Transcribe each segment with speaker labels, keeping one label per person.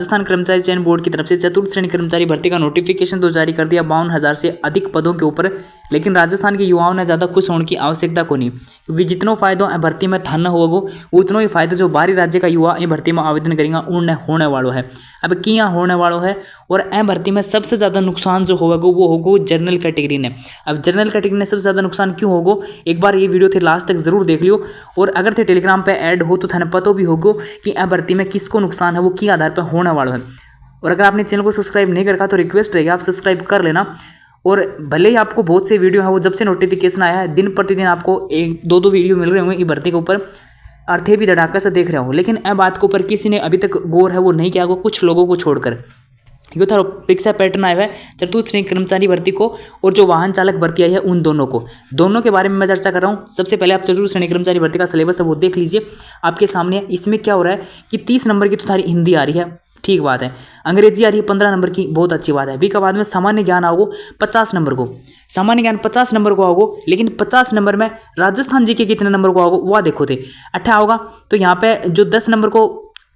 Speaker 1: राजस्थान कर्मचारी चयन बोर्ड की तरफ से चतुर्थ श्रेणी कर्मचारी भर्ती का नोटिफिकेशन तो जारी कर दिया 52,000 से अधिक पदों के ऊपर। लेकिन राजस्थान के युवाओं ने ज़्यादा खुश होने की आवश्यकता को नहीं, क्योंकि जितनों फायदों भर्ती में थान होगा उतनों ही फायदो जो बाहरी राज्य का युवा ये भर्ती में आवेदन करेगा उन्हें होने वालों है। अब किया होने वालों है और ए भर्ती में सबसे ज़्यादा नुकसान जो होगा वो होगा जनरल कैटेगरी ने। अब जनरल कैटेगरी ने सबसे ज़्यादा नुकसान क्यों होगा, एक बार ये वीडियो थे लास्ट तक जरूर देख लियो। और अगर थे टेलीग्राम पे ऐड हो तो थाने पता भी होगा कि ए भर्ती में किसको नुकसान है, वो किस आधार पर होने वाला है। और अगर आपने चैनल को सब्सक्राइब नहीं रखा तो रिक्वेस्ट रहेगा आप सब्सक्राइब कर लेना। और भले ही आपको बहुत से वीडियो है वो जब से नोटिफिकेशन आया है दिन प्रतिदिन आपको 1-2 वीडियो मिल रहे होंगे ये भर्ती के ऊपर, अर्थे भी धड़ाका से देख रहे हो, लेकिन ए बात के ऊपर किसी ने अभी तक गौर है वो नहीं किया, कुछ लोगों को छोड़कर। क्यों था परीक्षा पैटर्न आया है चतुर्थ श्रेणी कर्मचारी भर्ती को और जो वाहन चालक भर्ती आई है उन दोनों के बारे में मैं चर्चा कर रहा हूँ। सबसे पहले आप चतुर्थ श्रेणी कर्मचारी भर्ती का सिलेबस है वो देख लीजिए आपके सामने। इसमें क्या हो रहा है कि 30 नंबर की तो थारी हिंदी आ रही है, ठीक बात है। अंग्रेजी आ रही है 15 नंबर की, बहुत अच्छी बात है। बी का बाद में सामान्य ज्ञान आओगे 50 नंबर को, सामान्य ज्ञान 50 नंबर को आओगे। लेकिन 50 नंबर में राजस्थान जी के कितने नंबर को आओगे वह देखो थे 8 आओगा। तो यहाँ पे जो 10 नंबर को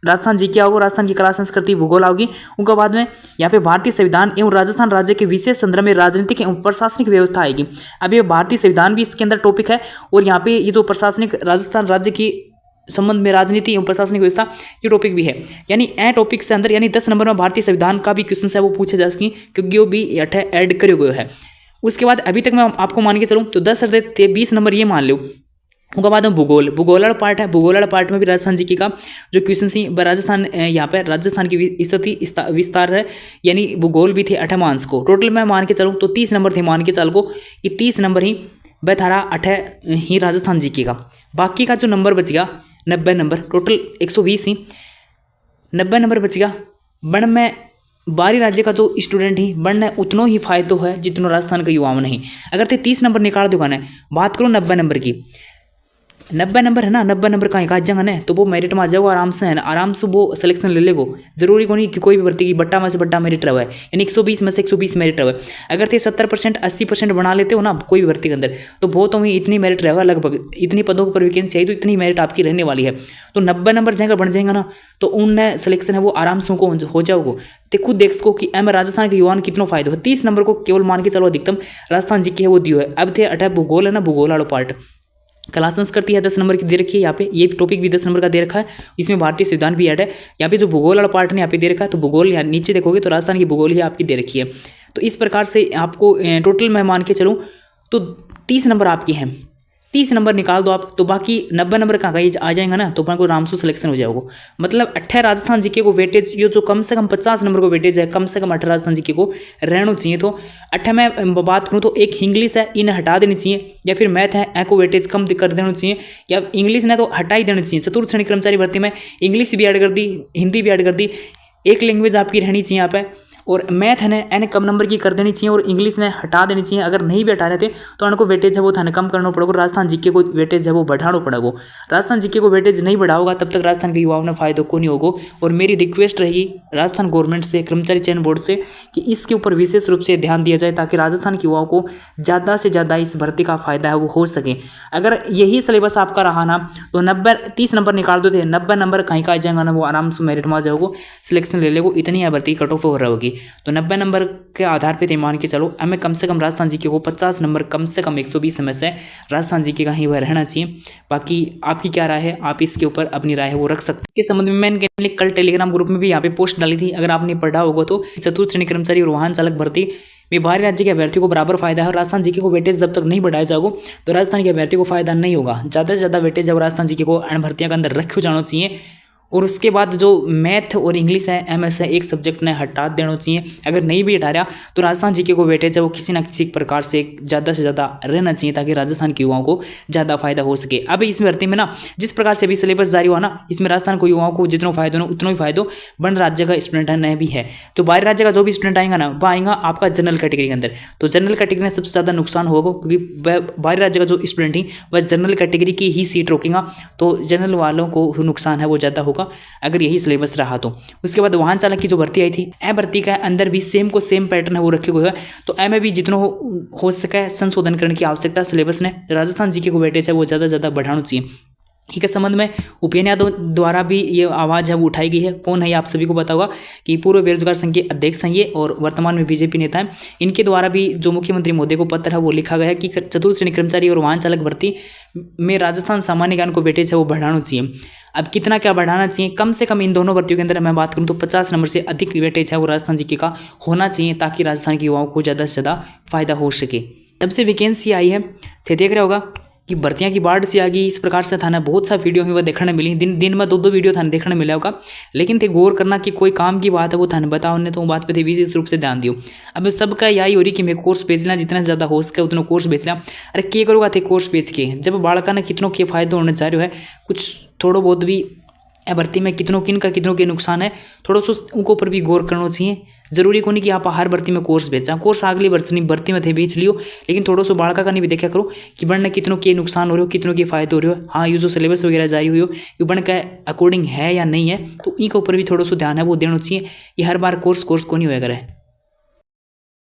Speaker 1: राजस्थान जी के आओगे, राजस्थान की कला संस्कृति भूगोल आओगी। उनके बाद में यहाँ पे भारतीय संविधान एवं राजस्थान राज्य के विशेष संदर्भ में राजनीतिक एवं प्रशासनिक व्यवस्था आएगी। अब ये भारतीय संविधान भी इसके अंदर टॉपिक है और यहाँ पे ये जो प्रशासनिक राजस्थान राज्य की संबंध में राजनीति एवं प्रशासनिक व्यवस्था ये टॉपिक भी है। यानी ए टॉपिक से अंदर यानी 10 नंबर में भारतीय संविधान का भी क्वेश्चन है वो पूछे जा सकें, क्योंकि वो भी ऐड करे हुए है। उसके बाद अभी तक मैं आपको मान के चलूँ तो 10 थे 20 नंबर ये मान लो। उसके बाद में भूगोल वाला पार्ट है, भूगोल वाला पार्ट में भी राजस्थान जी का जो क्वेश्चन सी राजस्थान यहाँ पे राजस्थान की स्थिति विस्तार है, यानी भूगोल भी थे 8 मार्क्स को। टोटल मैं मान के चलूँ तो 30 नंबर थे, मान के चल को कि 30 नंबर ही बैठारा 8 ही राजस्थान जी का। बाकी का जो नंबर बच गया 90 नंबर, टोटल 120 ही 90 नंबर बच गया। बन में बाहरी राज्य का जो स्टूडेंट ही बनना उतनों ही फायदो है जितनों राजस्थान के युवाओं नहीं। अगर थे 30 नंबर निकाल दो गाने, बात करो 90 नंबर की, 90 नंबर है ना, 90 नंबर कहीं का जगह है तो वो मेरिट में आ जाओगे आराम से, है ना, आराम से वो सिलेक्शन ले लेगो। जरूरी को नहीं कि कोई भी भर्ती की बट्टा में से बट्टा मेरिट रहा है, यानी 120 में से 120 मेरिट रहा है। अगर थे 70% 80% बना लेते हो ना कोई भी भर्ती के अंदर तो बहुत ही इतनी मेरिट रहेगा, लगभग इतनी पदों पर वैकेंसी आई तो इतनी मेरिट आपकी रहने वाली है। तो 90 नंबर जगह बन जाएगा ना तो उनने सिलेक्शन है वो आराम से उनको हो जाओगे। तो खुद देख सको कि एम राजस्थान के युवा कितना फायदा है। 30 नंबर को केवल मान के चलो अधिकतम राजस्थान जी की है वो दियो है। अब थे 8 भूगोल है ना, भूगोल वाला पार्ट कला संस्कृति है 10 नंबर की दे रखी है। यहाँ पे ये टॉपिक भी 10 नंबर का दे रखा है, इसमें भारतीय संविधान भी ऐड है। यहाँ पे जो भूगोल वाला पार्ट ने यहाँ पे दे रखा है तो भूगोल यहाँ नीचे देखोगे तो राजस्थान की भूगोल ही आपकी दे रखी है। तो इस प्रकार से आपको टोटल मैं मान के चलूँ तो 30 नंबर आपकी हैं, 30 नंबर निकाल दो आप तो बाकी 90 नंबर कहाँ आ जाएगा ना तो अपन को आराम से सिलेक्शन हो जाएगा। मतलब 8 राजस्थान जीके को वेटेज ये जो कम से कम 50 नंबर को वेटेज है, कम से कम 8 राजस्थान जीके को रहना चाहिए। तो 8 में बात करूँ तो एक इंग्लिश है इन्हें हटा देनी चाहिए, या फिर मैथ है ए को वेटेज कम कर देना चाहिए, या इंग्लिश ने तो हटा ही देना चाहिए। चतुर्थ श्रेणी कर्मचारी भर्ती में इंग्लिश भी ऐड कर दी, हिंदी भी ऐड कर दी, एक लैंग्वेज आपकी रहनी चाहिए यहाँ पे। और मैथ है एन कम नंबर की कर देनी चाहिए और इंग्लिश ने हटा देनी चाहिए। अगर नहीं भी हटा रहे थे तो उनको वेटेज है वो थाने कम करना पड़ेगा। राजस्थान जीके को वेटेज है वो बढ़ाना पड़ेगा। राजस्थान जीके को वेटेज नहीं बढ़ाओगा तब तक राजस्थान के युवाओं ने फायदा को नहीं होगा। और मेरी रिक्वेस्ट रहेगी राजस्थान गवर्नमेंट से, कर्मचारी चयन बोर्ड से कि इसके ऊपर विशेष रूप से ध्यान दिया जाए ताकि राजस्थान के युवाओं को ज़्यादा से ज़्यादा इस भर्ती का फायदा है वो हो सके। अगर यही सिलेबस आपका रहा ना तो 30 नंबर निकाल दो थे, 90 नंबर कहीं का आ जाएगा ना वो आराम से मेरिट में आ जाओगे, सिलेक्शन ले लेगो, इतनी है भर्ती कट ऑफ हो रहा होगी। तो 90 नंबर के आधार पे मान के चलो हमें कम से कम राजस्थान जीके को 50 नंबर कम से कम 120 में से राजस्थान जीके का ही वह रहना चाहिए। बाकी आपकी क्या राय है, आप इसके ऊपर अपनी राय है वो रख सकते हैं। इसके संबंध में मैंने कल टेलीग्राम ग्रुप में भी यहाँ पे पोस्ट डाली थी, अगर आपने पढ़ा होगा तो। चतुर्थ श्रेणी कर्मचारी और वाहन चालक भर्ती में बाहरी राज्य के अभ्यर्थियों को बराबर फायदा है। राजस्थान जीके को वेटेज जब तक नहीं बढ़ाया जाएगा तो राजस्थान के अभ्यर्थी को फायदा नहीं होगा। ज़्यादा से ज़्यादा वेटेज जब राजस्थान जीके को अन्य भर्तियों के अंदर रखे जाना चाहिए। और उसके बाद जो मैथ और इंग्लिश है एमएस है एक सब्जेक्ट ने हटा देना चाहिए। अगर नहीं भी हटा रहा तो राजस्थान जीके को वेटेज है वो किसी न किसी प्रकार से ज़्यादा से ज़्यादा रहना चाहिए ताकि राजस्थान के युवाओं को ज़्यादा फायदा हो सके। अब इस भर्ती में ना जिस प्रकार से अभी सिलेबस जारी हुआ ना इसमें राजस्थान को युवाओं को जितना फायदा हो उतना ही फायदा वन राज्य का स्टूडेंट है भी है। तो बाहरी राज्य का जो भी स्टूडेंट आएगा ना वह आएगा आपका जनरल कैटेगरी के अंदर। तो जनरल कैटेगरी में सबसे ज़्यादा नुकसान होगा क्योंकि बाहरी राज्य का जो स्टूडेंट ही वह जनरल कैटेगरी की ही सीट रोकेगा। तो जनरल वालों को नुकसान है वो ज़्यादा होगा अगर यही सिलेबस रहा तो। उसके बाद वाहन चालक की जो भर्ती आई थी ए भर्ती का अंदर भी सेम पैटर्न है वो रखे हुए है। तो ए में भी जितना हो सके संशोधन करने की आवश्यकता सिलेबस ने। राजस्थान जीके को वेटेज है वो ज़्यादा बढ़ाना चाहिए। के संबंध में उपेन्द्र यादव द्वारा भी ये आवाज़ है वो उठाई गई है। कौन है ये आप सभी को पता होगा कि पूर्व बेरोजगार संघ के अध्यक्ष हैं ये और वर्तमान में बीजेपी नेता हैं। इनके द्वारा भी जो मुख्यमंत्री महोदय को पत्र है वो लिखा गया है कि चतुर्थ श्रेणी कर्मचारी और वाहन चालक भर्ती में राजस्थान सामान्य ज्ञान को वेटेज है वो बढ़ाना चाहिए। अब कितना क्या बढ़ाना चाहिए, कम से कम इन दोनों भर्तियों के अंदर मैं बात करूँ तो 50 नंबर से अधिक वेटेज है वो राजस्थान जीके का होना चाहिए, ताकि राजस्थान के युवाओं को ज़्यादा से ज़्यादा फायदा हो सके। जब से वैकेंसी आई है थे देख रहे होगा कि भर्तियां की बाढ़ सी आ गई, इस प्रकार से थाना बहुत सा वीडियो हमें देखने मिली, दिन में 2-2 वीडियो थाने देखने मिला होगा। लेकिन थे गौर करना कि कोई काम की बात है वो थाने बताओ ने, तो वो बात पे थे विशेष रूप से ध्यान दियो। अब सबका यही हो रही कि मैं कोर्स बेच लें, जितना ज़्यादा हो सके उतना कोर्स बेच लें। अरे क्या करोगा थे कोर्स बेच के, जब बालका ने कितनों के फायदे होने जा रहे है, कुछ थोड़ा बहुत भी भर्ती में कितनों के नुकसान है, थोड़ा सा उनके ऊपर भी गौर करना चाहिए। जरूरी को नहीं कि आप हर भर्ती में कोर्स बेचा, कोर्स अगली भर्ती में थे बेच लियो, लेकिन थोड़ा सा बालका का नहीं भी देखा करो कि बढ़ने कितनों के नुकसान हो रहे हो, कितनों के फायदे हो रहे हो। हाँ, ये जो सिलेबस वगैरह जारी हुई हो ये बढ़ का अकॉर्डिंग है या नहीं है, तो इनके ऊपर भी थोड़ा सा ध्यान है वो देना चाहिए। ये हर बार कोर्स को नहीं होया करे।